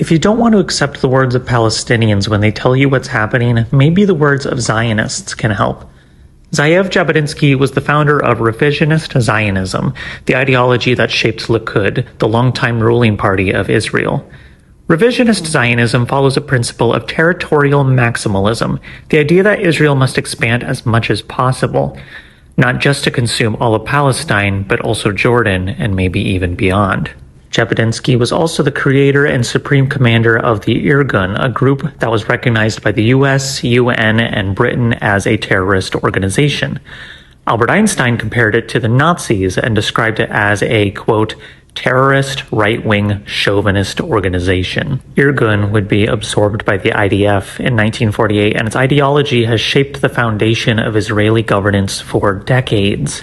If you don't want to accept the words of Palestinians when they tell you what's happening, maybe the words of Zionists can help. Ze'ev Jabotinsky was the founder of revisionist Zionism, the ideology that shaped Likud, the longtime ruling party of Israel. Revisionist Zionism follows a principle of territorial maximalism, the idea that Israel must expand as much as possible, not just to consume all of Palestine, but also Jordan and maybe even beyond. Jabotinsky was also the creator and supreme commander of the Irgun, a group that was recognized by the US, UN, and Britain as a terrorist organization. Albert Einstein compared it to the Nazis and described it as a, quote, terrorist, right-wing, chauvinist organization. Irgun would be absorbed by the IDF in 1948, and its ideology has shaped the foundation of Israeli governance for decades.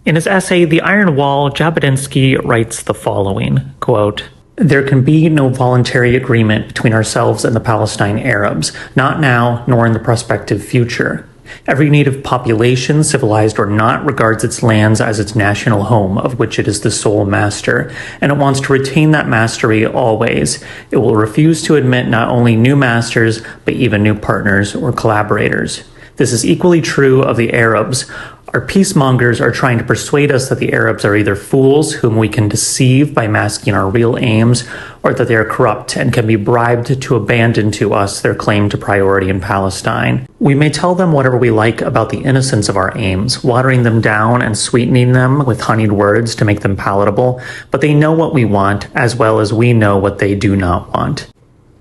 In his essay, The Iron Wall, Jabotinsky writes the following, quote, "There can be no voluntary agreement between ourselves and the Palestine Arabs, not now nor in the prospective future. Every native population, civilized or not, regards its lands as its national home, of which it is the sole master, and it wants to retain that mastery always. It will refuse to admit not only new masters, but even new partners or collaborators. This is equally true of the Arabs. Our peacemongers are trying to persuade us that the Arabs are either fools whom we can deceive by masking our real aims, or that they are corrupt and can be bribed to abandon to us their claim to priority in Palestine. We may tell them whatever we like about the innocence of our aims, watering them down and sweetening them with honeyed words to make them palatable, but they know what we want as well as we know what they do not want.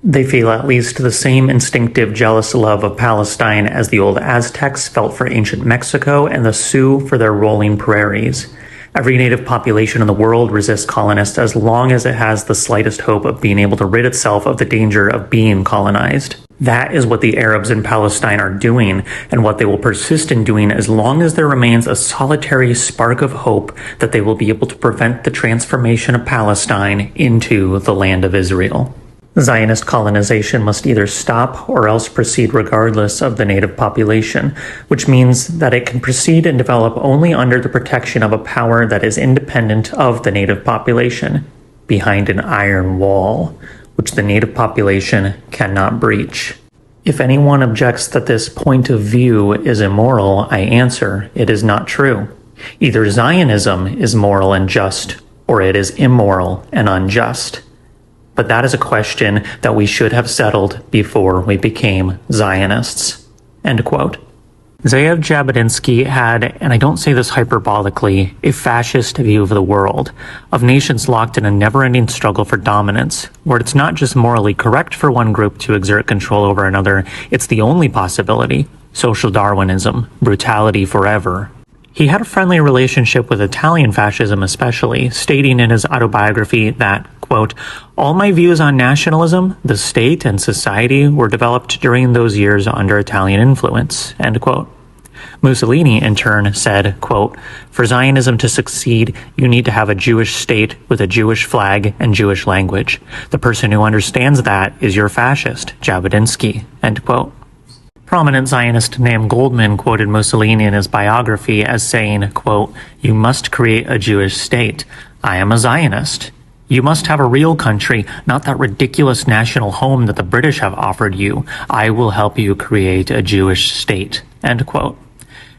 They feel at least the same instinctive jealous love of Palestine as the old Aztecs felt for ancient Mexico and the Sioux for their rolling prairies. Every native population in the world resists colonists as long as it has the slightest hope of being able to rid itself of the danger of being colonized. That is what the Arabs in Palestine are doing, and what they will persist in doing as long as there remains a solitary spark of hope that they will be able to prevent the transformation of Palestine into the land of Israel. Zionist colonization must either stop or else proceed regardless of the native population, which means that it can proceed and develop only under the protection of a power that is independent of the native population, behind an iron wall, which the native population cannot breach. If anyone objects that this point of view is immoral, I answer, it is not true. Either Zionism is moral and just, or it is immoral and unjust. But that is a question that we should have settled before we became Zionists." End quote. Ze'ev Jabotinsky had, and I don't say this hyperbolically, a fascist view of the world, of nations locked in a never-ending struggle for dominance, where it's not just morally correct for one group to exert control over another, it's the only possibility. Social Darwinism, brutality forever. He had a friendly relationship with Italian fascism especially, stating in his autobiography that, quote, "All my views on nationalism, the state, and society were developed during those years under Italian influence," end quote. Mussolini, in turn, said, quote, "For Zionism to succeed, you need to have a Jewish state with a Jewish flag and Jewish language. The person who understands that is your fascist, Jabotinsky," end quote. Prominent Zionist Noam Goldman quoted Mussolini in his biography as saying, quote, "You must create a Jewish state. I am a Zionist. You must have a real country, not that ridiculous national home that the British have offered you. I will help you create a Jewish state," end quote.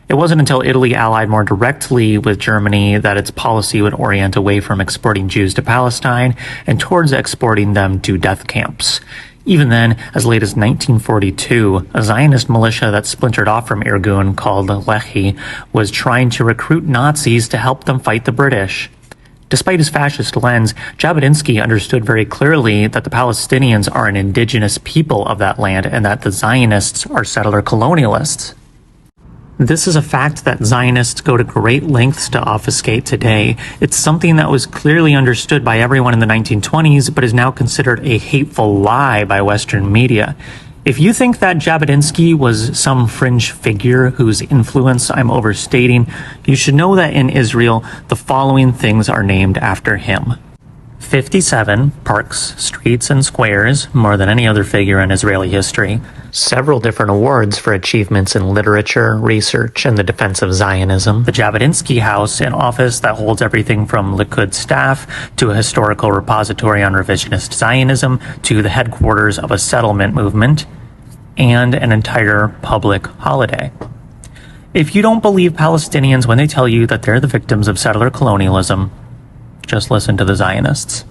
It wasn't until Italy allied more directly with Germany that its policy would orient away from exporting Jews to Palestine and towards exporting them to death camps. Even then, as late as 1942, a Zionist militia that splintered off from Irgun called Lehi was trying to recruit Nazis to help them fight the British. Despite his fascist lens, Jabotinsky understood very clearly that the Palestinians are an indigenous people of that land and that the Zionists are settler colonialists. This is a fact that Zionists go to great lengths to obfuscate today. It's something that was clearly understood by everyone in the 1920s, but is now considered a hateful lie by Western media. If you think that Jabotinsky was some fringe figure whose influence I'm overstating, you should know that in Israel, the following things are named after him. 57 parks, streets, and squares, more than any other figure in Israeli history. Several different awards for achievements in literature, research, and the defense of Zionism. The Jabotinsky House, an office that holds everything from Likud staff to a historical repository on revisionist Zionism to the headquarters of a settlement movement, and an entire public holiday. If you don't believe Palestinians when they tell you that they're the victims of settler colonialism, just listen to the Zionists.